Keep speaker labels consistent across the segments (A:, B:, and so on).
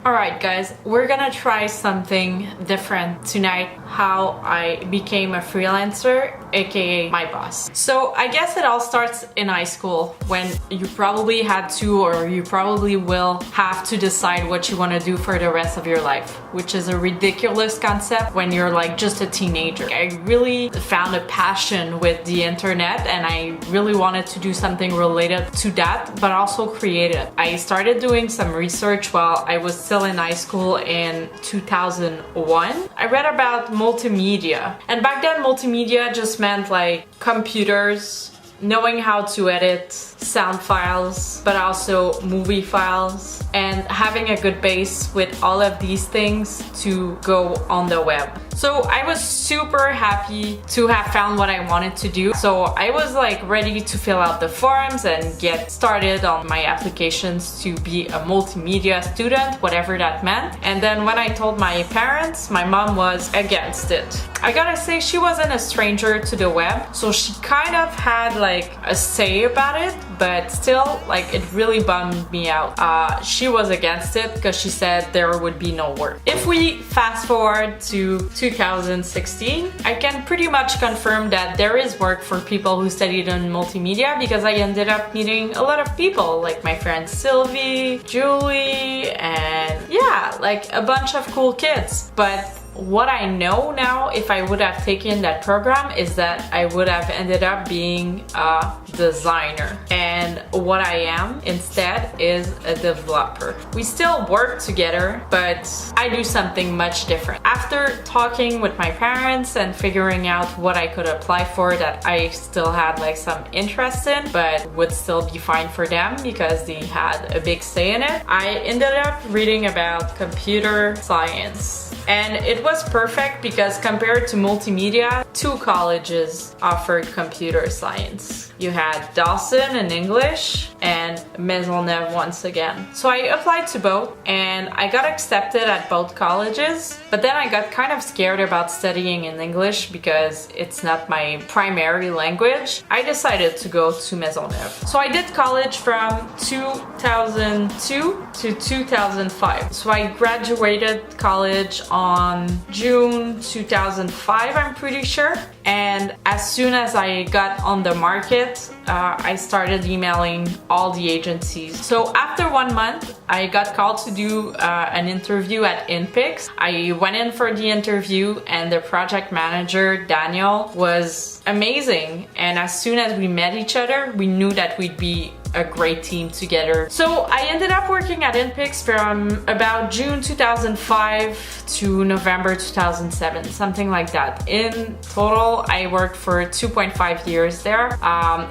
A: Alright guys, we're gonna try something different tonight, how I became a freelancer, aka my boss. So I guess it all starts in high school when you probably had to, or you probably will have to decide what you want to do for the rest of your life, which is a ridiculous concept when you're like just a teenager. I really found a passion with the internet and I really wanted to do something related to that, but also creative. I started doing some research while I was still in high school in 2001. I read about multimedia, and back then multimedia just meant like computers, knowing how to edit sound files, but also movie files, and having a good base with all of these things to go on the web. So I was super happy to have found what I wanted to do. So I was like ready to fill out the forms and get started on my applications to be a multimedia student, whatever that meant. And then when I told my parents, my mom was against it. I gotta say, she wasn't a stranger to the web, so she kind of had like a say about it, but still, like, it really bummed me out. She was against it because she said there would be no work. If we fast forward to 2016, I can pretty much confirm that there is work for people who studied in multimedia, because I ended up meeting a lot of people, like my friend Sylvie, Julie, and yeah, like a bunch of cool kids. But what I know now, if I would have taken that program, is that I would have ended up being a designer. And what I am instead is a developer. We still work together, but I do something much different. After talking with my parents and figuring out what I could apply for that I still had like some interest in, but would still be fine for them because they had a big say in it, I ended up reading about computer science. And it was perfect because compared to multimedia, 2 colleges offered computer science. You had Dawson in English and Maisonneuve once again. So I applied to both and I got accepted at both colleges, but then I got kind of scared about studying in English because it's not my primary language. I decided to go to Maisonneuve. So I did college from 2002 to 2005. So I graduated college on June 2005, I'm pretty sure. And as soon as I got on the market, I started emailing all the agencies. So after 1 month, I got called to do an interview at InPix. I went in for the interview and the project manager, Daniel, was amazing. And as soon as we met each other, we knew that we'd be a great team together. So I ended up working at InPix from about June 2005 to November 2007, something like that. In total, I worked for 2.5 years there.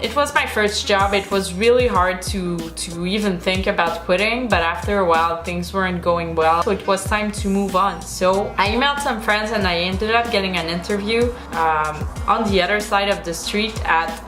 A: It was my first job. It was really hard to even think about quitting, but after a while things weren't going well, so it was time to move on. So I emailed some friends and I ended up getting an interview on the other side of the street at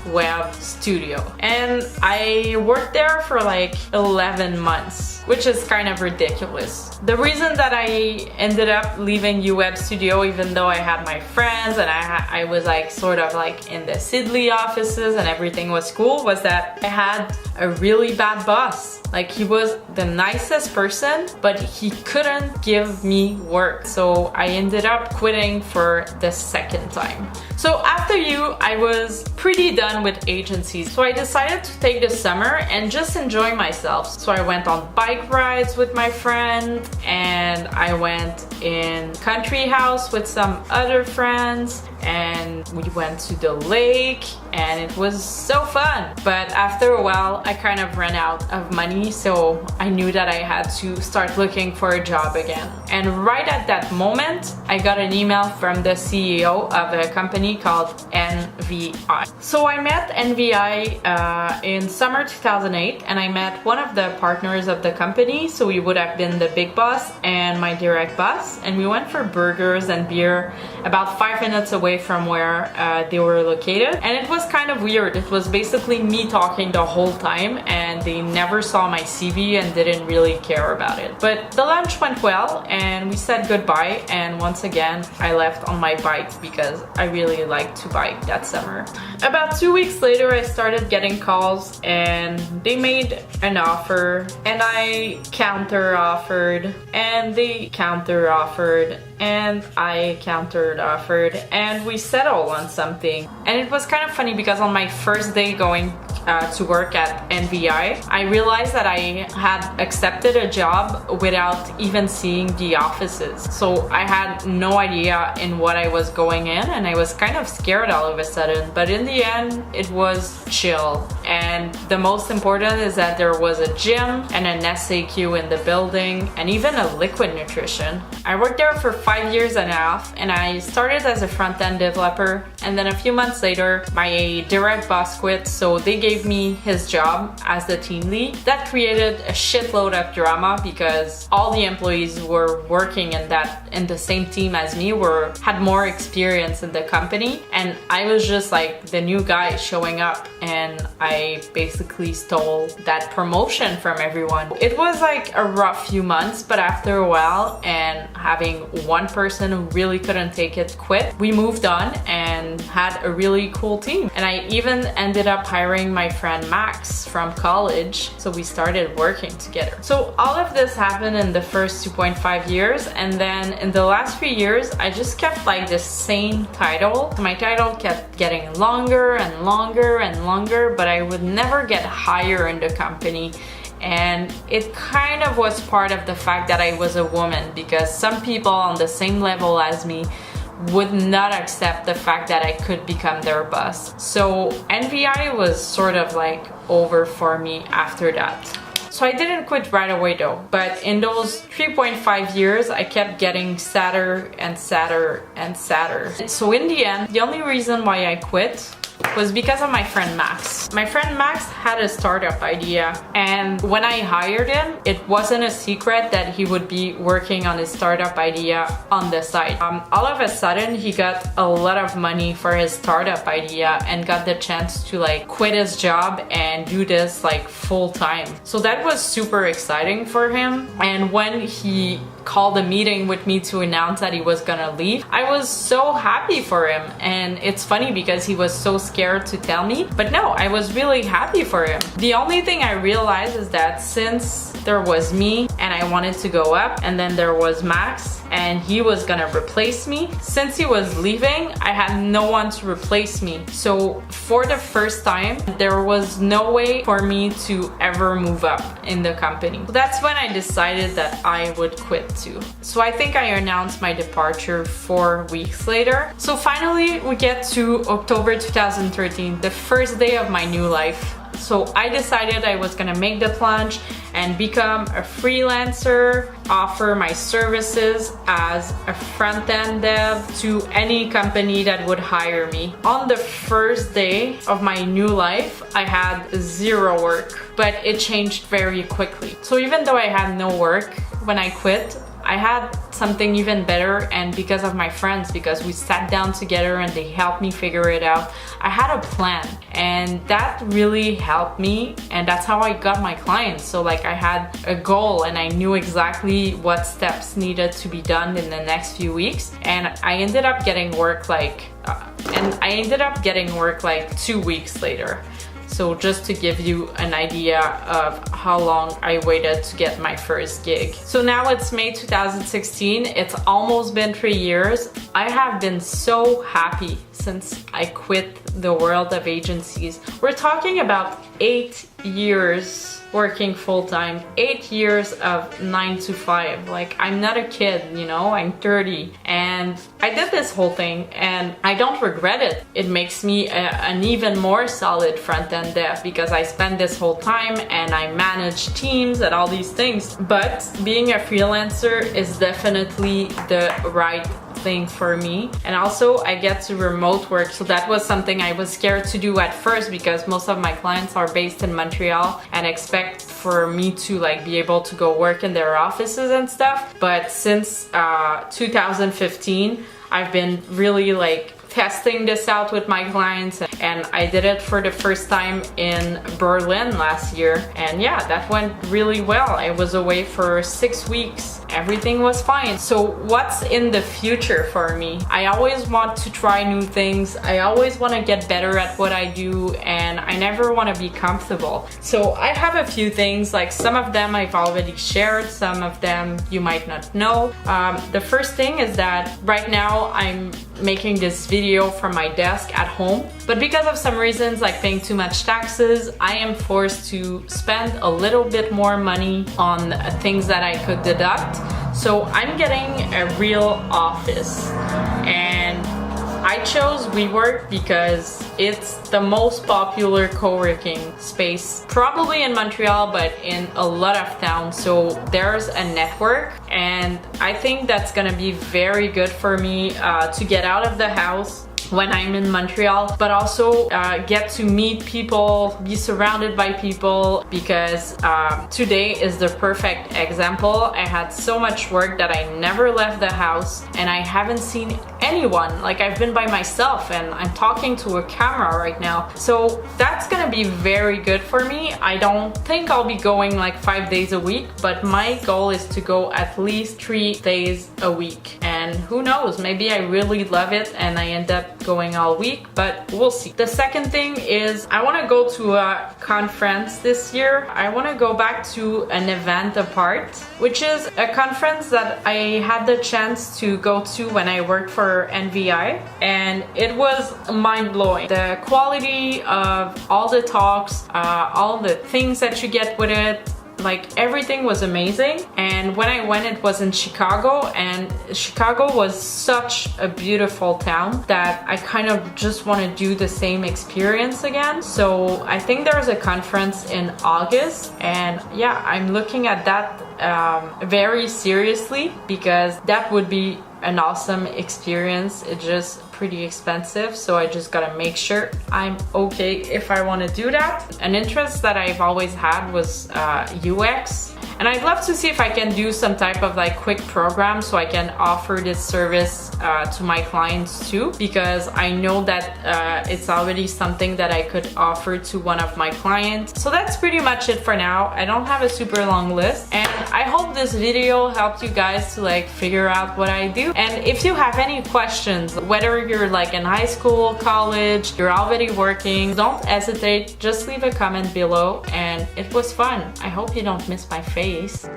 A: Web Studio, and I worked there for like 11 months, which is kind of ridiculous. The reason that I ended up leaving Web Studio, even though I had my friends and I was like sort of like in the Sidley offices and everything was cool, was that I had a really bad boss. Like, he was the nicest person, but he couldn't give me work. So I ended up quitting for the second time. So after I was pretty done with agencies. So I decided to take the summer and just enjoy myself. So I went on bike rides with my friend, and I went in country house with some other friends, and we went to the lake, and it was so fun. But after a while, I kind of ran out of money, so I knew that I had to start looking for a job again. And right at that moment, I got an email from the CEO of a company called NVI. So I met NVI in summer 2008, and I met one of the partners of the company, so we would have been the big boss and my direct boss, and we went for burgers and beer about 5 minutes away away from where they were located, and it was kind of weird. It was basically me talking the whole time, and they never saw my CV and didn't really care about it. But the lunch went well, and we said goodbye, and once again I left on my bike because I really liked to bike that summer. About 2 weeks later, I started getting calls, and they made an offer, and I counter-offered, and they counter-offered, and I counter-offered, and we settled on something. And it was kind of funny because on my first day going to work at NVI, I realized that I had accepted a job without even seeing the offices. So I had no idea in what I was going in, and I was kind of scared all of a sudden. But in the end, it was chill. And the most important is that there was a gym and an SAQ in the building, and even a liquid nutrition. I worked there for 5 years and a half, and I started as a front-end developer, and then a few months later my direct boss quit, so they gave me his job as the team lead. That created a shitload of drama because all the employees who were working in the same team as me had more experience in the company, and I was just like the new guy showing up, and I basically stole that promotion from everyone. It was like a rough few months, but after a while, and having one person who really couldn't take it quit, we moved on and had a really cool team. And I even ended up hiring my friend Max from college, so we started working together. So all of this happened in the first 2.5 years, and then in the last 3 years I just kept like the same title. My title kept getting longer and longer and longer, but I would never get higher in the company. And it kind of was part of the fact that I was a woman, because some people on the same level as me would not accept the fact that I could become their boss. So NVI was sort of like over for me after that. So I didn't quit right away though, but in those 3.5 years I kept getting sadder and sadder and sadder. So in the end, the only reason why I quit was because of my friend Max. My friend Max had a startup idea, and when I hired him, it wasn't a secret that he would be working on his startup idea on the side. All of a sudden, he got a lot of money for his startup idea and got the chance to like quit his job and do this like full time. So that was super exciting for him. And when he called a meeting with me to announce that he was gonna leave, I was so happy for him. And it's funny because he was so scared to tell me, but no, I was really happy for him. The only thing I realized is that since there was me and I wanted to go up, and then there was Max and he was gonna replace me, since he was leaving, I had no one to replace me. So for the first time, there was no way for me to ever move up in the company. So that's when I decided that I would quit too. So I think I announced my departure 4 weeks later. So finally we get to October 2013, the first day of my new life. So I decided I was gonna make the plunge and become a freelancer, offer my services as a front-end dev to any company that would hire me. On the first day of my new life, I had zero work, but it changed very quickly. So even though I had no work when I quit, I had something even better, and because of my friends, because we sat down together and they helped me figure it out, I had a plan, and that really helped me, and that's how I got my clients. So like I had a goal and I knew exactly what steps needed to be done in the next few weeks, and I ended up getting work like 2 weeks later. So just to give you an idea of how long I waited to get my first gig. So now it's May 2016. It's almost been 3 years. I have been so happy since I quit the world of agencies. We're talking about 8 years working full-time, 8 years of 9 to 5. Like, I'm not a kid, you know, I'm 30, and I did this whole thing and I don't regret it. It makes me an even more solid front-end dev because I spend this whole time and I manage teams and all these things. But being a freelancer is definitely the right thing for me, and also I get to remote work, so that was something I was scared to do at first because most of my clients are based in Montreal and expect for me to like be able to go work in their offices and stuff. But since 2015 I've been really like testing this out with my clients, and I did it for the first time in Berlin last year, and yeah, that went really well. I was away for 6 weeks. Everything was fine. So what's in the future for me? I always want to try new things. I always want to get better at what I do, and I never want to be comfortable. So I have a few things, like some of them I've already shared, some of them you might not know. The first thing is that right now I'm making this video from my desk at home, but because of some reasons like paying too much taxes, I am forced to spend a little bit more money on things that I could deduct. So I'm getting a real office, and I chose WeWork because it's the most popular co-working space, probably in Montreal, but in a lot of towns. So there's a network, and I think that's gonna be very good for me to get out of the house when I'm in Montreal, but also get to meet people, be surrounded by people, because today is the perfect example. I had so much work that I never left the house, and I haven't seen anyone. Like, I've been by myself, and I'm talking to a camera right now. So that's gonna be very good for me. I don't think I'll be going like 5 days a week, but my goal is to go at least 3 days a week. And who knows, maybe I really love it and I end up going all week, but we'll see. The second thing is I want to go to a conference this year. I want to go back to an event apart, which is a conference that I had the chance to go to when I worked for NVI, and it was mind-blowing. The quality of all the talks, all the things that you get with it, like everything was amazing. And when I went, it was in Chicago, and Chicago was such a beautiful town that I kind of just want to do the same experience again. So I think there's a conference in August, and yeah, I'm looking at that very seriously, because that would be an awesome experience. It's just pretty expensive, so I just gotta make sure I'm okay if I want to do that. An interest that I've always had was UX, and I'd love to see if I can do some type of like quick program so I can offer this service to my clients too, because I know that it's already something that I could offer to one of my clients. So that's pretty much it for now. I don't have a super long list, and I hope this video helped you guys to like figure out what I do. And if you have any questions, whether you're like in high school, college, you're already working, don't hesitate, just leave a comment below. And it was fun. I hope you don't miss my face.